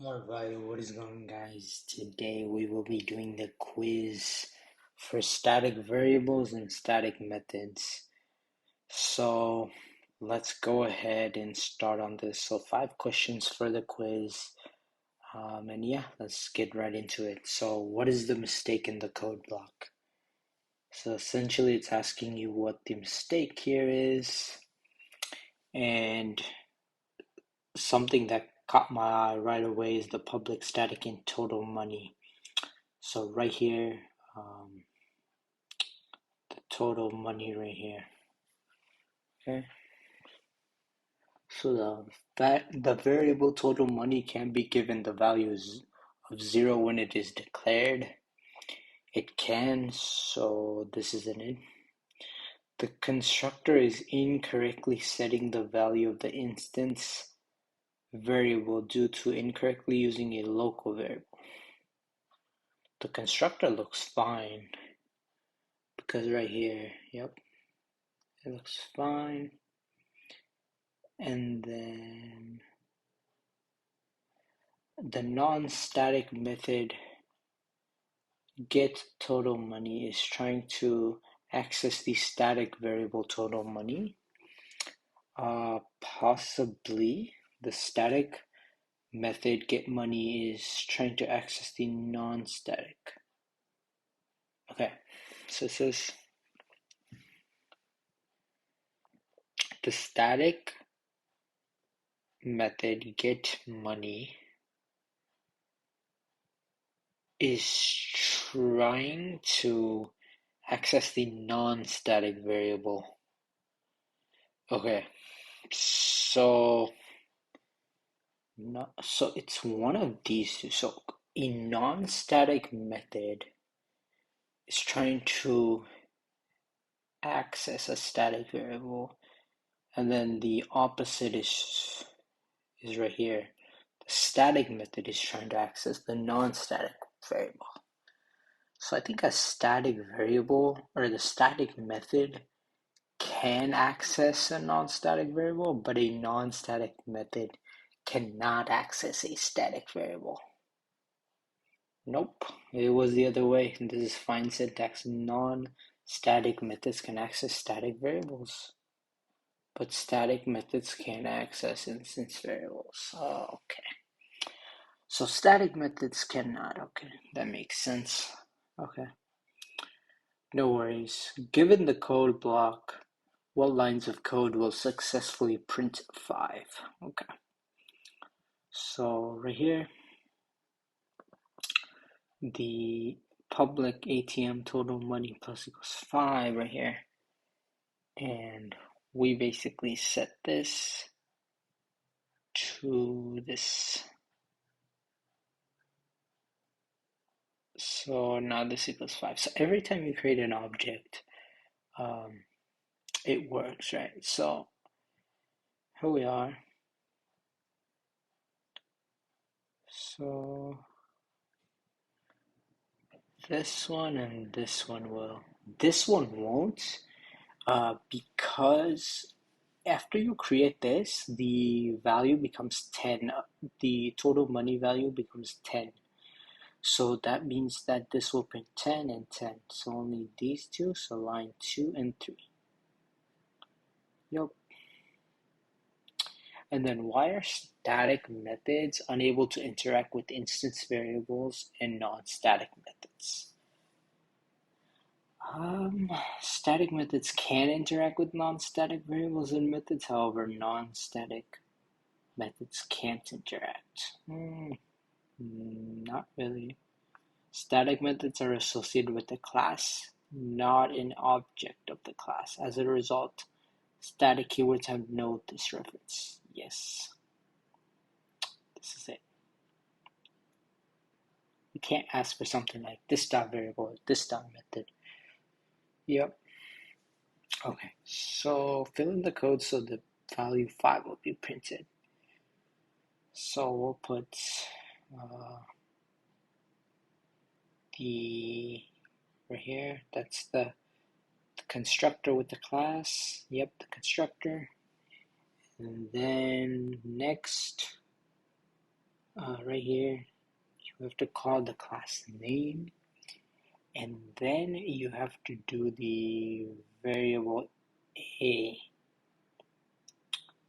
Alright, what is going on, guys? Today we will be doing the quiz for static variables and static methods. So let's go ahead and start on this. So 5 questions for the quiz. And yeah, let's get right into it. So what is the mistake in the code block? So essentially it's asking you what the mistake here is, and something that caught my eye right away is the public static and total money. So right here, the total money right here. Okay. So the variable total money can be given the values of 0 when it is declared. It can, so this is an it. The constructor is incorrectly setting the value of the instance variable due to incorrectly using a local variable. The constructor looks fine because right here, yep, it looks fine. And then the non-static method get total money is trying to access the static variable total money. Possibly the static method get money is trying to access the non-static. Okay, so it says the static method get money is trying to access the non-static variable. Okay, so it's one of these two. So a non-static method is trying to access a static variable, and then the opposite is right here. The static method is trying to access the non-static variable. So I think a static variable or the static method can access a non-static variable, but a non-static method cannot access a static variable. Nope, it was the other way. This is fine syntax. Non-static methods can access static variables, but static methods can't access instance variables. Oh, okay. So static methods cannot. Okay, that makes sense. Okay. No worries. Given the code block, what lines of code will successfully print 5? Okay. So right here, the public ATM total money plus equals 5 right here. And we basically set this to this. So now this equals 5. So every time you create an object, it works, right? So here we are. So this one and this one will. This one won't, because after you create this, the value becomes 10. The total money value becomes 10. So that means that this will print 10 and 10. So only these two, so line 2 and 3. Yep. And then why are static methods unable to interact with instance variables and non-static methods? Static methods can interact with non-static variables and methods, however, non-static methods can't interact. Not really. Static methods are associated with the class, not an object of the class. As a result, static keywords have no disreference. Yes. This is it. You can't ask for something like this dot variable or this dot method. Yep. Okay, so fill in the code so the value 5 will be printed. So we'll put the right here, that's the constructor with the class. Yep, the constructor. And then next, right here, you have to call the class name, and then you have to do the variable a,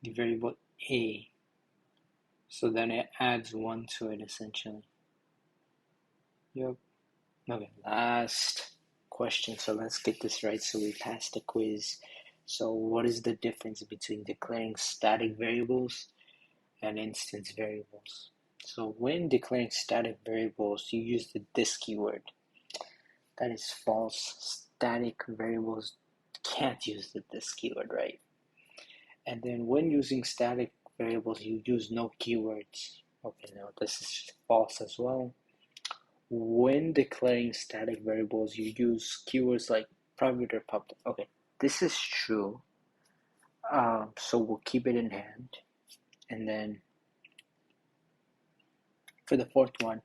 the variable a. So then it adds 1 to it essentially. Yep. Okay, last question. So let's get this right so we pass the quiz. So what is the difference between declaring static variables and instance variables? So when declaring static variables, you use the this keyword. That is false. Static variables can't use the this keyword, right? And then when using static variables, you use no keywords. Okay, now this is false as well. When declaring static variables, you use keywords like private or public. Okay, this is true. So we'll keep it in hand. And then for the fourth one,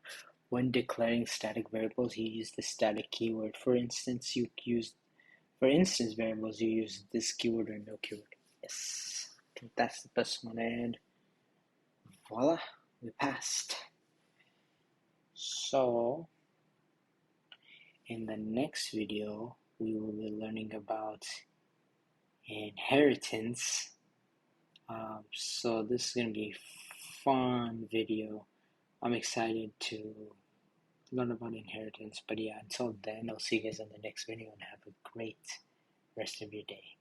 when declaring static variables, you use the static keyword. For instance, for instance variables, you use this keyword or no keyword. Yes, I think that's the best one, and voila, we passed. So in the next video, we will be learning about inheritance. So this is going to be a fun video. I'm excited to learn about inheritance. But yeah, until then, I'll see you guys on the next video and have a great rest of your day.